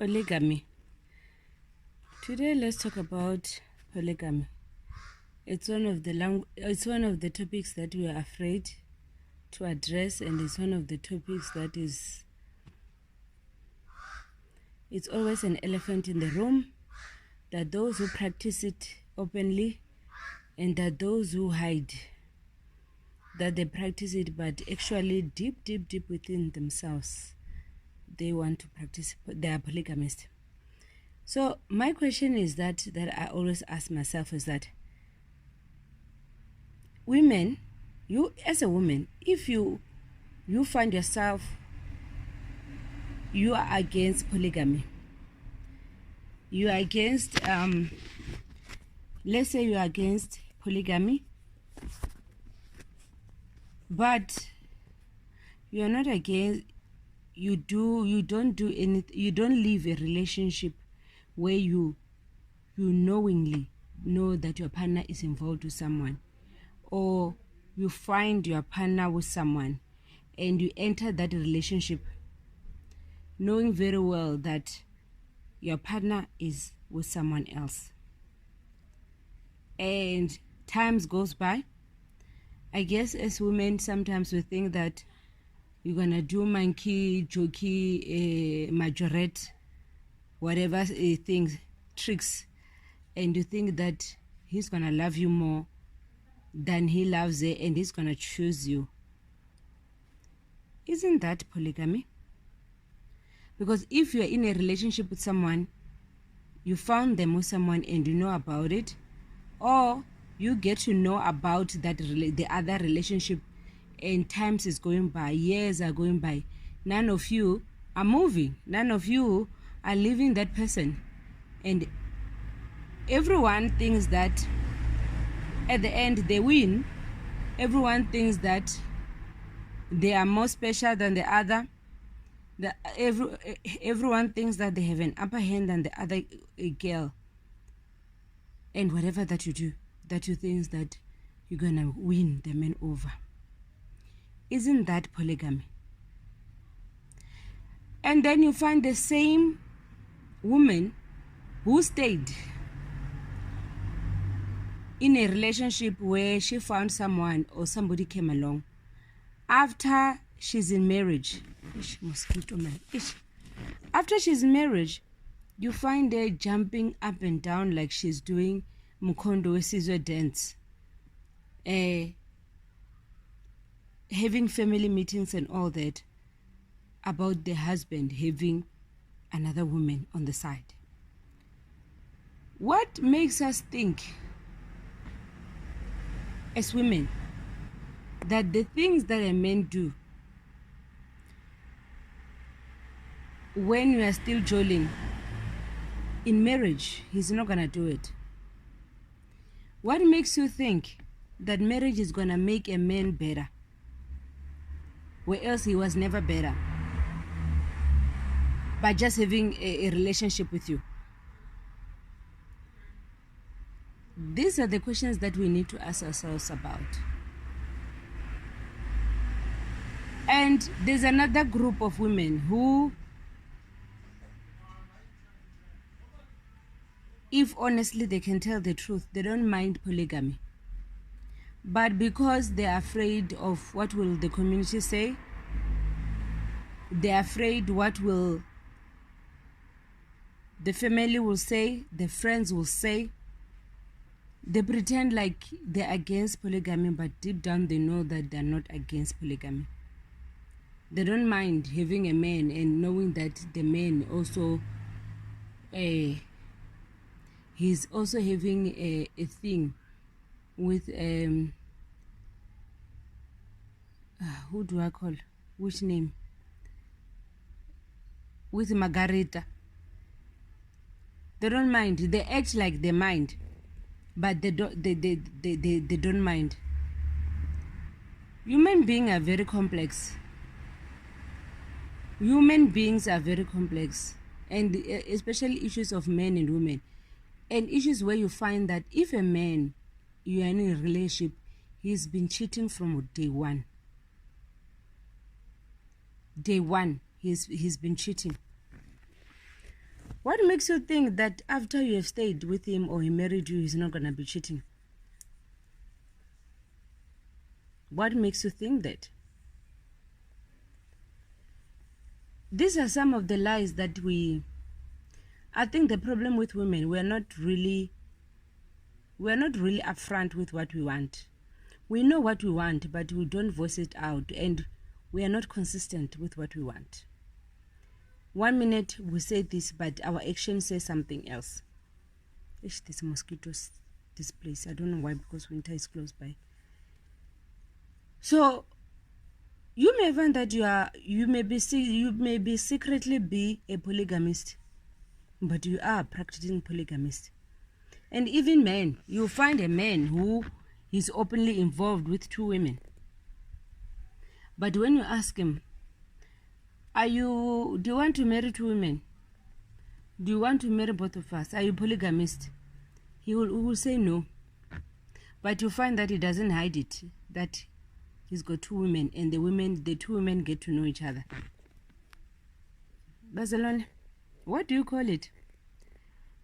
Polygamy. Today let's talk about polygamy. It's one of the topics that we are afraid to address, and it's one of the topics that it's always an elephant in the room. That those who practice it openly, and that those who hide that they practice it, but actually deep within themselves they want to practice, they are polygamists. So my question is that I always ask myself is that women, you as a woman, if you find yourself you are against polygamy, you are against let's say you are against polygamy, but you are not against, you don't do anything, you don't leave a relationship where you knowingly know that your partner is involved with someone, or you find your partner with someone and you enter that relationship knowing very well that your partner is with someone else, and times goes by. I guess as women sometimes we think that you're gonna do monkey jokey majorette whatever things, tricks, and you think that he's gonna love you more than he loves it, and he's gonna choose you. Isn't that polygamy? Because if you're in a relationship with someone, you found them with someone and you know about it, or you get to know about that the other relationship, and times is going by, years are going by, none of you are moving, none of you are leaving that person, and everyone thinks that at the end they win. Everyone thinks that they are more special than the other. Everyone thinks that they have an upper hand than the other girl, and whatever that you do, that you think that you're gonna win the man over. Isn't that polygamy? And then you find the same woman who stayed in a relationship where she found someone or somebody came along after she's in marriage. Mosquito man. After she's in marriage, you find her jumping up and down like she's doing Mukondo Wesizwe dance, having family meetings and all that about the husband having another woman on the side. What makes us think as women that the things that a man do when we are still jolling in marriage, he's not gonna do it? What makes you think that marriage is gonna make a man better, where else he was never better, by just having a relationship with you? These are the questions that we need to ask ourselves about. And there's another group of women who, if honestly they can tell the truth, they don't mind polygamy. But because they're afraid of what will the community say, they're afraid what will the family will say, the friends will say, they pretend like they're against polygamy, but deep down they know that they're not against polygamy. They don't mind having a man and knowing that the man also he's also having a thing with who do I call, which name, with Margarita. They don't mind. They act like they mind, but they don't mind. Human beings are very complex. Human beings are very complex, and especially issues of men and women, and issues where you find that if a man, you are in a relationship, he's been cheating from day one. Day one, he's been cheating. What makes you think that after you have stayed with him or he married you, he's not going to be cheating? What makes you think that? These are some of the lies that I think the problem with women, we're not really upfront with what we want. We know what we want, but we don't voice it out, and we are not consistent with what we want. 1 minute we say this, but our action says something else. There's mosquitoes this place. I don't know why, because winter is close by. So you may find that you may be secretly be a polygamist, but you are practicing polygamist. And even men, you find a man who is openly involved with 2 women. But when you ask him, do you want to marry 2 women? Do you want to marry both of us? Are you polygamist? He will say no. But you find that he doesn't hide it, that he's got 2 women, and the 2 women get to know each other. Barcelona, what do you call it?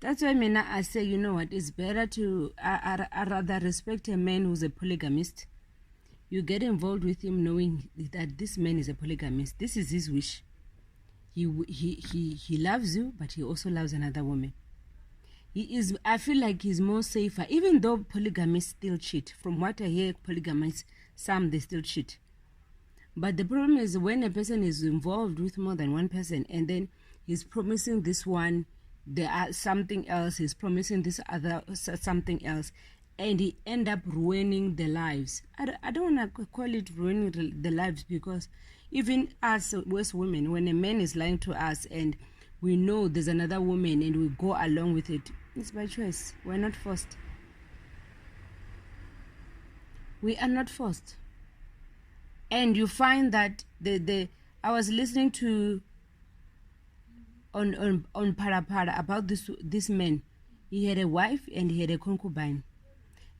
That's why I say, you know what, it's better to, I rather respect a man who's a polygamist. You get involved with him knowing that this man is a polygamist. This is his wish. He loves you, but he also loves another woman. I feel like he's more safer, even though polygamists still cheat. From what I hear, polygamists, they still cheat. But the problem is when a person is involved with more than one person, and then he's promising this one something else, he's promising this other something else, and he end up ruining their lives. I don't want to call it ruining the lives, because even us as women, when a man is lying to us and we know there's another woman and we go along with it, it's by choice. We're not forced. We are not forced. And you find that I was listening to on Parapara about this man. He had a wife and he had a concubine.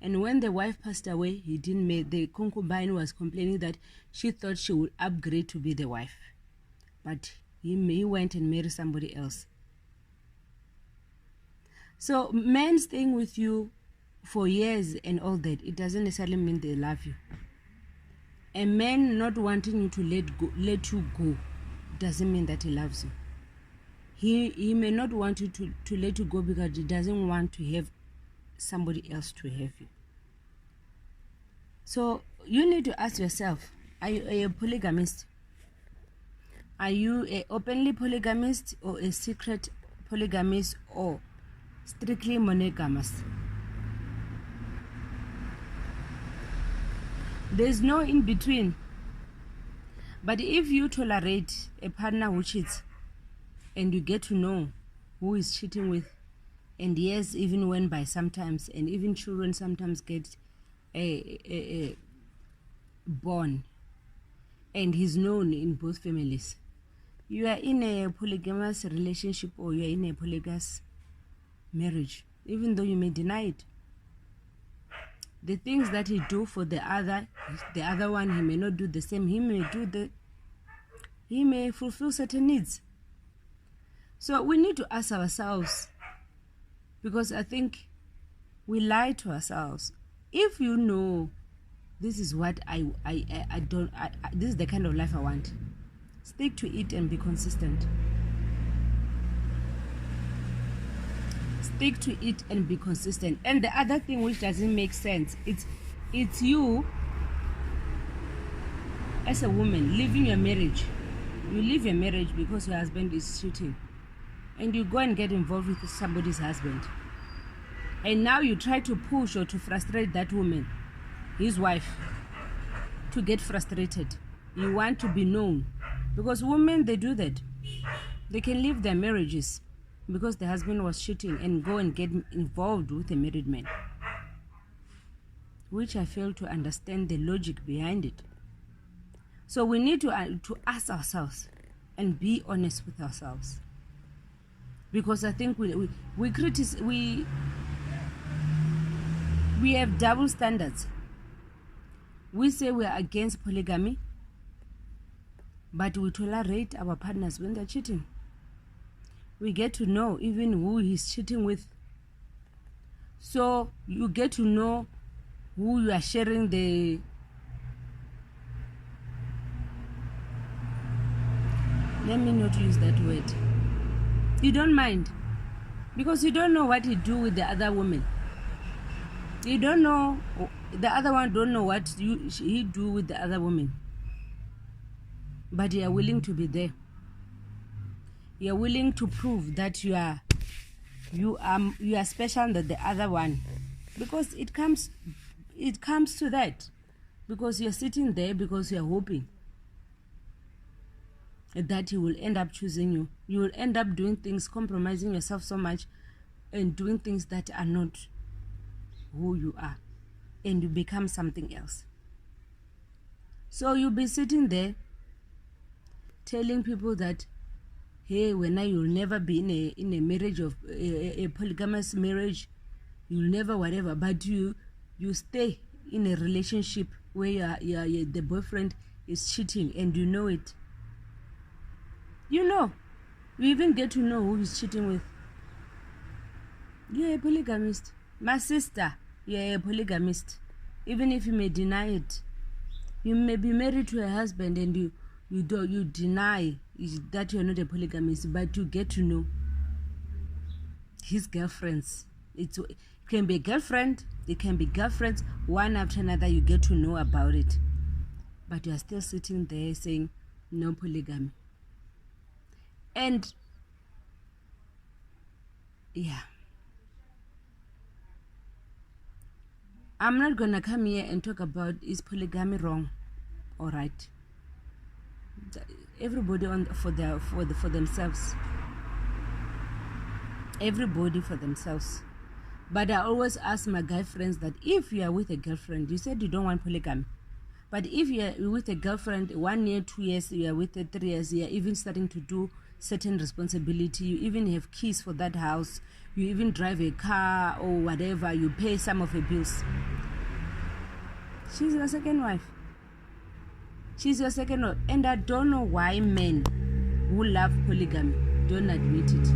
And when the wife passed away, he didn't make the concubine was complaining that she thought she would upgrade to be the wife. But he went and married somebody else. So men staying with you for years and all that, it doesn't necessarily mean they love you. A man not wanting you to let you go doesn't mean that he loves you. He may not want you to let you go because he doesn't want to have somebody else to have you. So you need to ask yourself, are you a polygamist? Are you an openly polygamist or a secret polygamist or strictly monogamous? There's no in between. But if you tolerate a partner who cheats, and you get to know who is cheating with, and yes, even when by sometimes, and even children sometimes get born, and he's known in both families, you are in a polygamous relationship or you are in a polygamous marriage, even though you may deny it. The things that he do for the other one, he may not do the same. He may fulfill certain needs. So we need to ask ourselves, because I think we lie to ourselves. If you know this is what this is the kind of life I want, stick to it and be consistent. Stick to it and be consistent. And the other thing which doesn't make sense, it's you as a woman leaving your marriage. You leave your marriage because your husband is cheating, and you go and get involved with somebody's husband, and now you try to push or to frustrate that woman, his wife, to get frustrated. You want to be known, because women, they do that. They can leave their marriages because the husband was cheating and go and get involved with a married man, which I fail to understand the logic behind it. So we need to ask ourselves and be honest with ourselves, because I think we have double standards. We say we are against polygamy, but we tolerate our partners when they're cheating. we get to know even who he's cheating with. So you get to know who you are sharing the let me not use that word. You don't mind, because you don't know what he do with the other woman. You don't know, the other one don't know what he do with the other woman. But you are willing to be there. You are willing to prove that you are special than the other one, because it comes to that, because you're sitting there because you're hoping that he will end up choosing you. You will end up doing things, compromising yourself so much, and doing things that are not who you are, and you become something else. So you'll be sitting there telling people that, hey, you'll never be in a marriage of a polygamous marriage, you'll never whatever, but you stay in a relationship where the boyfriend is cheating, and you know it. You even get to know who he's cheating with. You're a polygamist. My sister, you're a polygamist. Even if you may deny it. You may be married to a husband and you deny that you're not a polygamist, but you get to know his girlfriends. It can be a girlfriend, it can be girlfriends, one after another. You get to know about it, but you are still sitting there saying no polygamy. And yeah, I'm not gonna come here and talk about is polygamy wrong or right. Everybody for themselves. Everybody for themselves. But I always ask my guy friends that if you are with a girlfriend, you said you don't want polygamy, but if you are with a girlfriend 1 year, 2 years, you are with her 3 years, you are even starting to do certain responsibility, you even have keys for that house, you even drive a car or whatever, you pay some of her bills, she's your second wife. She's your second wife. And I don't know why men who love polygamy don't admit it.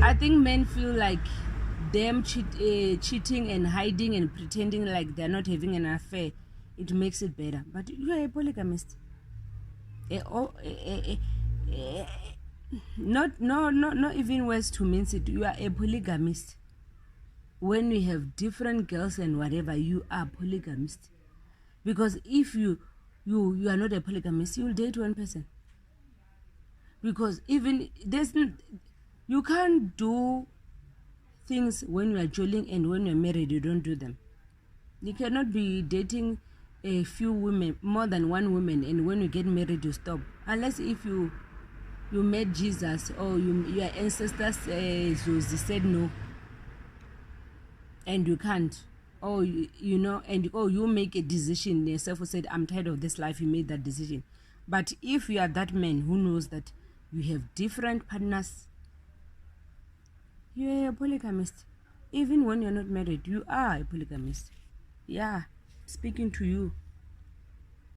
I think men feel like them cheating and hiding and pretending like they're not having an affair, it makes it better. But you are a polygamist. Not even words to mince it. You are a polygamist. When we have different girls and whatever, you are polygamist. Because if you are not a polygamist, you will date one person. Because even you can't do things when you are jolling, and when you're married you don't do them. You cannot be dating a few women, more than one woman, and when you get married you stop, unless if you met Jesus, or your ancestors said no and you can't, or you make a decision yourself who said I'm tired of this life, you made that decision. But if you are that man who knows that you have different partners, you're a polygamist. Even when you're not married, you are a polygamist. Yeah, speaking to you.